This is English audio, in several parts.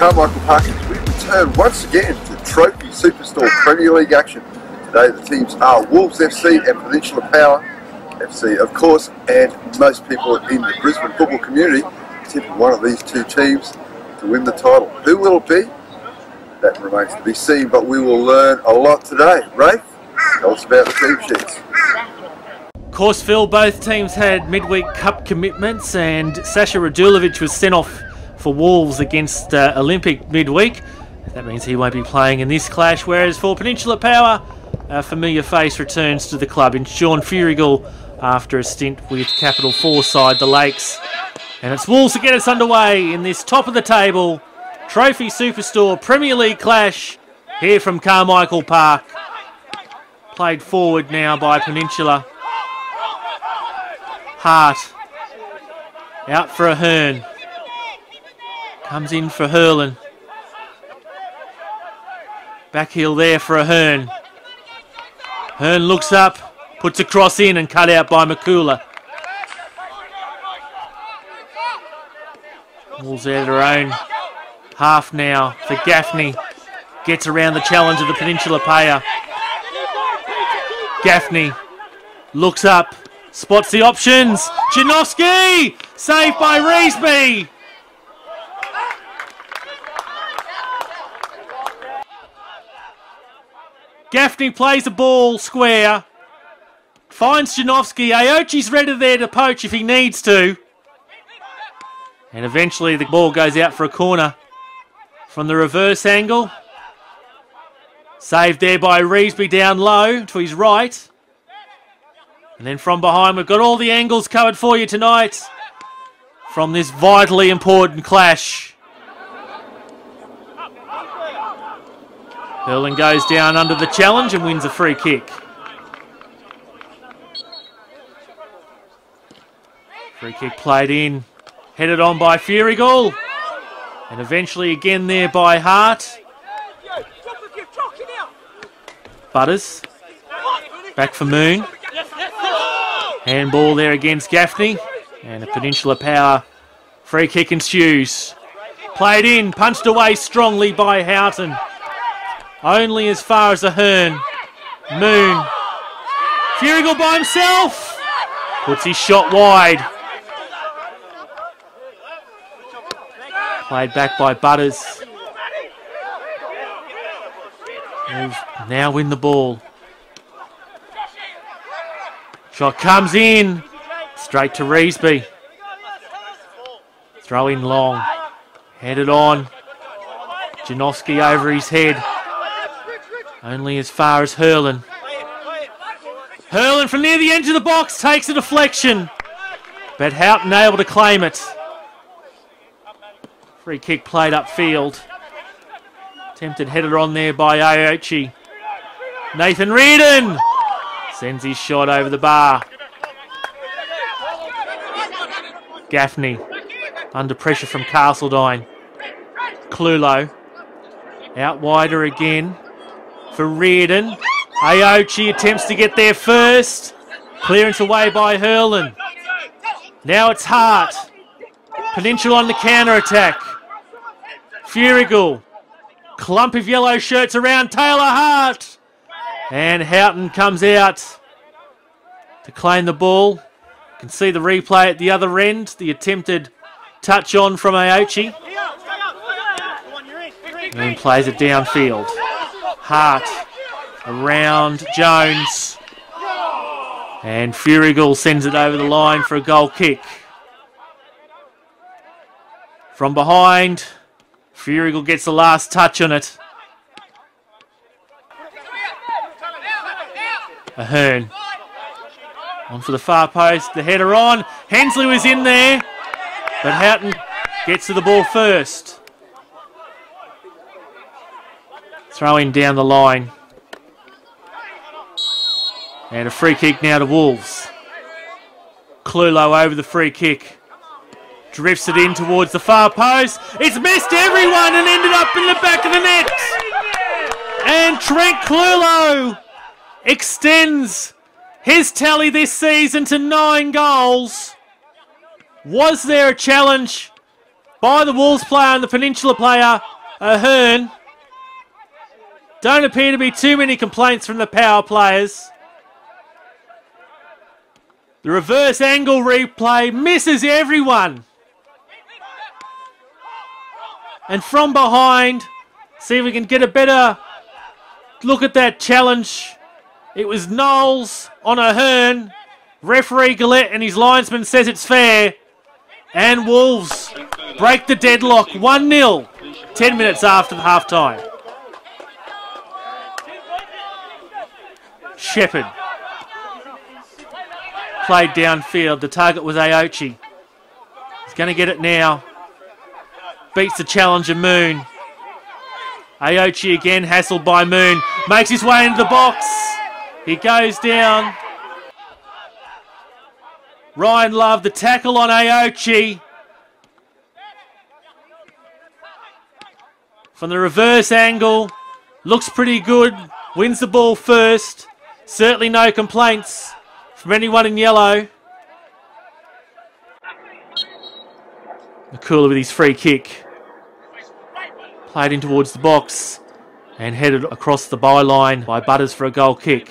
Carmichael Park as we return once again to Trophy Superstore Premier League action. Today the teams are Wolves FC and Peninsula Power FC, of course, and most people in the Brisbane football community tipping one of these two teams to win the title. Who will it be? That remains to be seen, but we will learn a lot today. Rafe, tell us about the team sheets. Of course, Phil, both teams had midweek cup commitments, and Sasha Rd11 was sent off for Wolves against Olympic midweek. That means he won't be playing in this clash, whereas for Peninsula Power, a familiar face returns to the club in Sean Furigal after a stint with Capital 4 side, the Lakes. And it's Wolves to get us underway in this top of the table Trophy Superstore Premier League clash here from Carmichael Park. Played forward now by Peninsula. Hart out for a Hearn. Comes in for Hurlin. Back heel there for a Hearn. Hearn looks up, puts a cross in and cut out by McCooler. Wolves out of their own half now for Gaffney. Gets around the challenge of the Peninsula Power. Gaffney looks up, spots the options. Janowski! Saved by Reesby! Gaffney plays the ball square. Finds Janowski. Aochi's ready there to poach if he needs to. And eventually the ball goes out for a corner from the reverse angle. Saved there by Reesby down low to his right. And then from behind, we've got all the angles covered for you tonight from this vitally important clash. Hurlin goes down under the challenge and wins a free kick. Free kick played in, headed on by Furigal. And eventually again there by Hart. Butters. Back for Moon. Handball there against Gaffney. And a Peninsula Power free kick ensues. Played in, punched away strongly by Houghton. Only as far as a Hearn. Moon. Furigal by himself. Puts his shot wide. Played back by Butters. Wolves now win the ball. Shot comes in. Straight to Reesby. Throw in long. Headed on. Janowski over his head. Only as far as Hurlin. Hurlin from near the edge of the box takes a deflection. But Houghton able to claim it. Free kick played upfield. Attempted headed on there by Aochi. Nathan Reardon sends his shot over the bar. Gaffney under pressure from Castledine. Clulo out wider again for Reardon. Aochi attempts to get there first. Clearance away by Hurlin. Now it's Hart. Peninsula on the counter-attack. Furigal. Clump of yellow shirts around Taylor Hart. And Houghton comes out to claim the ball. You can see the replay at the other end. The attempted touch on from Aochi. And plays it downfield. Hart around Jones. And Furigal sends it over the line for a goal kick. From behind, Furigal gets the last touch on it. A Hearn. On for the far post, the header on. Hensley was in there, but Houghton gets to the ball first. Throw in down the line. And a free kick now to Wolves. Clulo over the free kick. Drifts it in towards the far post. It's missed everyone and ended up in the back of the net. And Trent Clulo extends his tally this season to 9 goals. Was there a challenge by the Wolves player and the Peninsula player? Ahern. Don't appear to be too many complaints from the Power players. The reverse angle replay misses everyone. And from behind, see if we can get a better look at that challenge. It was Knowles on Ahern. Referee Gillette and his linesman says it's fair. And Wolves break the deadlock 1-0, 10 minutes after the half-time. Shepherd played downfield. The target was Aochi. He's going to get it now. Beats the challenger Moon. Aochi again, hassled by Moon. Makes his way into the box. He goes down. Ryan Love, the tackle on Aochi. From the reverse angle. Looks pretty good. Wins the ball first. Certainly no complaints from anyone in yellow. Nakula with his free kick. Played in towards the box and headed across the byline by Butters for a goal kick.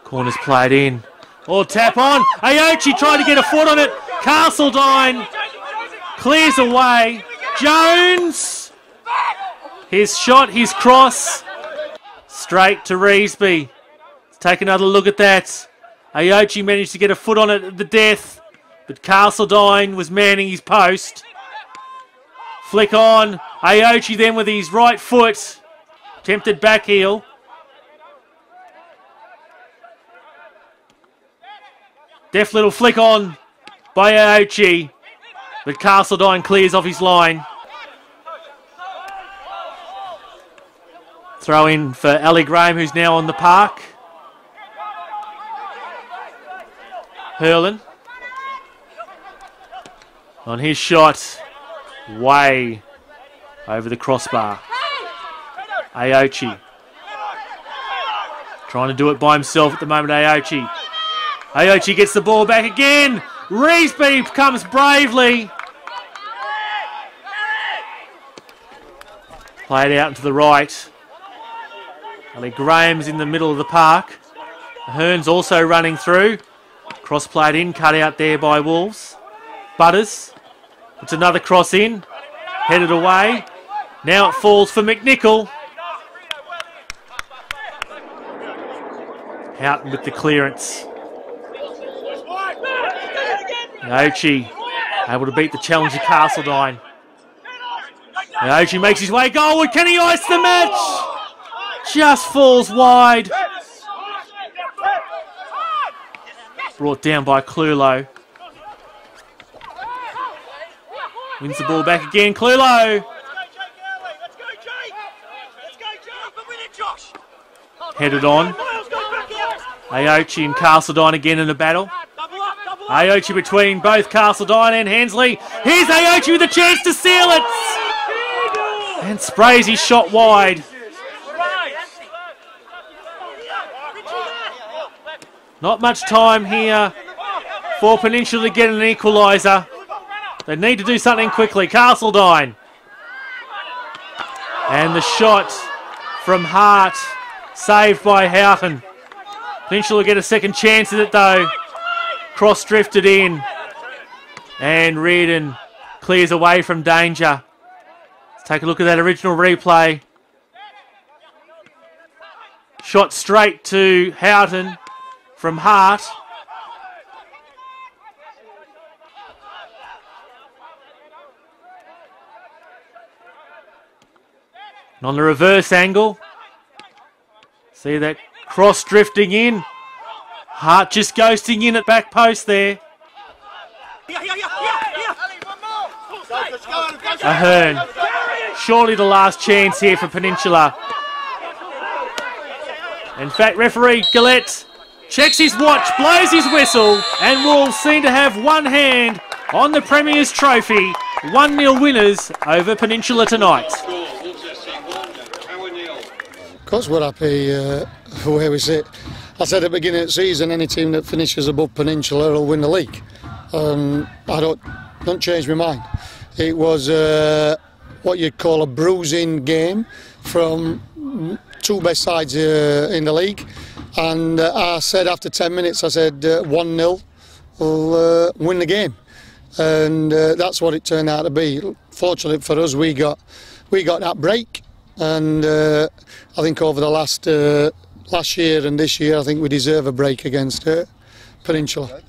Corner's played in. Oh, tap on. Aochi tried to get a foot on it. Castledine clears away. Jones. His shot, his cross. Straight to Reesby. Let's take another look at that. Aochi managed to get a foot on it at the death, but Castledine was manning his post. Flick on. Aochi then with his right foot. Tempted back heel. Deft little flick on by Aochi, but Castledine clears off his line. Throw in for Ali Graham, who's now on the park. Hurlin on his shot, way over the crossbar. Aochi trying to do it by himself at the moment. Aochi gets the ball back again. Reesby comes bravely. Played out into the right. Ali Graham's in the middle of the park. Ahern's also running through. Cross played in, cut out there by Wolves. Butters puts another cross in. Headed away. Now it falls for McNichol. Houghton with the clearance. Aochi able to beat the challenger Castledine. Aochi makes his way goalward. Can he ice the match? Just falls wide. Brought down by Clulo. Wins the ball back again. Clulo. Headed on. Aochi and Castledine again in a battle. Aochi between both Castledine and Hensley. Here's Aochi with a chance to seal it. And sprays his shot wide. Not much time here for Peninsula to get an equaliser. They need to do something quickly. Castledine. And the shot from Hart, saved by Houghton. Peninsula get a second chance at it though. Cross drifted in. And Reardon clears away from danger. Let's take a look at that original replay. Shot straight to Houghton from Hart. And on the reverse angle, see that cross drifting in. Hart just ghosting in at back post there. Ahern. Surely the last chance here for Peninsula. In fact, referee Gillette checks his watch, blows his whistle, and Wolves seem to have one hand on the Premier's trophy. 1-0 winners over Peninsula tonight. Of course we're happy where we sit. I said at the beginning of the season, any team that finishes above Peninsula will win the league. I don't change my mind. It was what you'd call a bruising game from two best sides in the league, and I said after 10 minutes, I said 1-0 will win the game, and that's what it turned out to be. Fortunately for us, we got that break, and I think over the last year and this year, I think we deserve a break against Peninsula.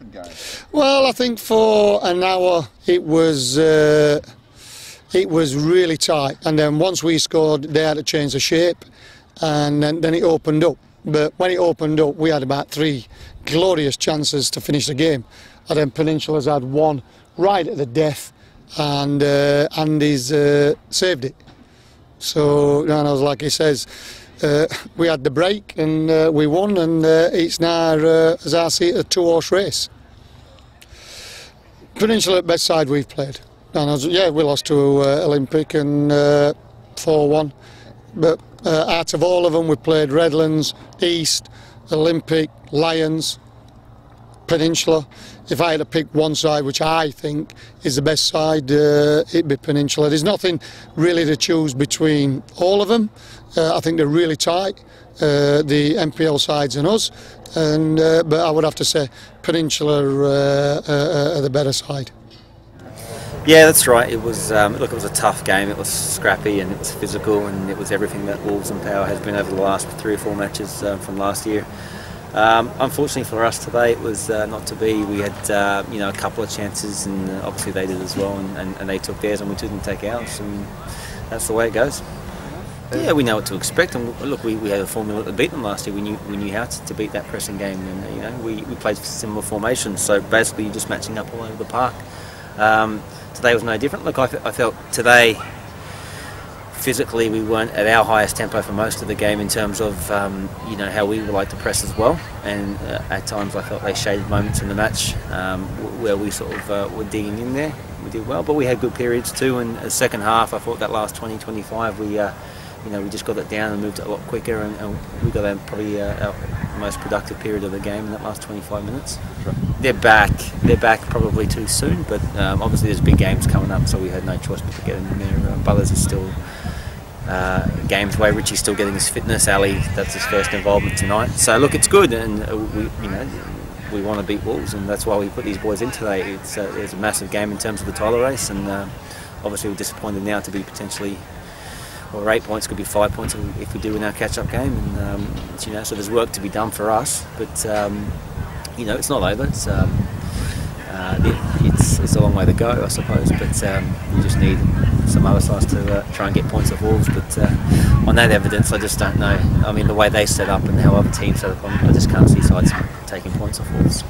Well, I think for an hour it was really tight, and then once we scored, they had to change the shape, and then it opened up. But when it opened up, we had about 3 glorious chances to finish the game, and then Peninsula's had one right at the death, and Andy's saved it. So, you know, like he says, we had the break and we won, and it's now, as I see it, a 2-horse race. Peninsula, best side we've played. And yeah, we lost to Olympic and 4-1, but out of all of them, we played Redlands, East, Olympic, Lions, Peninsula. If I had to pick one side, which I think is the best side, it'd be Peninsula. There's nothing really to choose between all of them. I think they're really tight, the MPL sides and us, and but I would have to say Peninsula are the better side. Yeah, that's right. It was look, it was a tough game. It was scrappy and it was physical, and it was everything that Wolves and Power has been over the last 3 or 4 matches from last year. Unfortunately for us today, it was not to be. We had you know, a couple of chances, and obviously they did as well, and they took theirs, and we didn't take ours, and that's the way it goes. Yeah, we know what to expect, and look, we had a formula to beat them last year. We knew how to beat that pressing game, and you know, we played similar formations, so basically you're just matching up all over the park. Today was no different. Look, I felt today physically we weren't at our highest tempo for most of the game in terms of you know, how we would like to press as well, and at times I felt they shaded moments in the match where we sort of were digging in there. We did well, but we had good periods too, and the second half I thought that last 20-25 we you know, we just got it down and moved it a lot quicker, and we got probably our most productive period of the game in that last 25 minutes. Right. They're back probably too soon, but obviously there's big games coming up, so we had no choice but to get them in there. Bullers is still games away. Richie's still getting his fitness. Ali, that's his first involvement tonight. So look, it's good, and you know, we want to beat Wolves, and that's why we put these boys in today. It's a massive game in terms of the title race, and obviously we're disappointed now to be potentially, or 8 points, could be 5 points if we do win our catch-up game, and you know, so there's work to be done for us, but you know, it's not over. It's a long way to go, I suppose, but we just need some other sides to try and get points off Wolves. But on that evidence, I just don't know. I mean, the way they set up and how other teams set up, I just can't see sides taking points off Wolves.